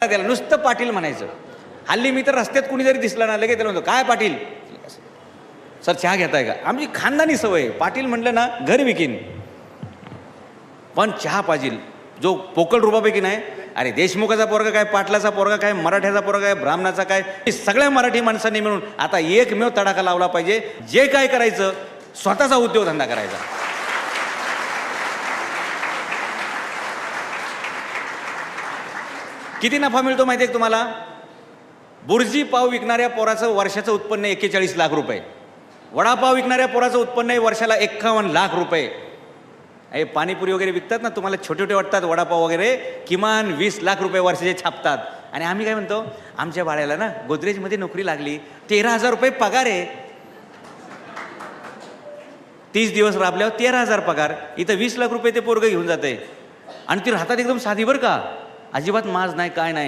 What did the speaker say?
त्याला नुसतं पाटील म्हणायचं. हल्ली मी तर रस्त्यात कुणी जरी दिसला ना लगेच त्याला म्हणतो काय पाटील, सर चहा घेताय का. आमची खानदानी सवय, पाटील म्हटलं ना घर विकीन, पण चहा पाहिजे. जो पोकळ रूपापैकी नाही, अरे देशमुखाचा पोरगा काय, पाटलाचा पोरगा काय, मराठ्याचा पोरगा काय, ब्राह्मणाचा काय, सगळ्या मराठी माणसांनी मिळून आता एकमेव तडाखा लावला पाहिजे. जे काय करायचं स्वतःचा उद्योगधंदा करायचा. किती नफा मिळतो माहिती आहे तुम्हाला? बुर्जी पाव विकणाऱ्या पोराचं वर्षाचं उत्पन्न 41 लाख रुपये. वडापाव विकणाऱ्या पोराचं उत्पन्न आहे वर्षाला 51 लाख रुपये. हे पाणीपुरी वगैरे विकतात ना, तुम्हाला छोटे छोटे वाटतात वडापाव वगैरे, किमान 20 लाख रुपये वर्षाचे छापतात. आणि आम्ही काय म्हणतो, आमच्या बाळ्याला ना गोदरेजमध्ये नोकरी लागली, 13,000 रुपये पगार आहे. 30 दिवस राबल्यावर 13,000 पगार. इथं 20 लाख रुपये ते पोरगं घेऊन जाते आणि ती राहतात एकदम साधी बरं का, अजिबात माज नाही काय नाही.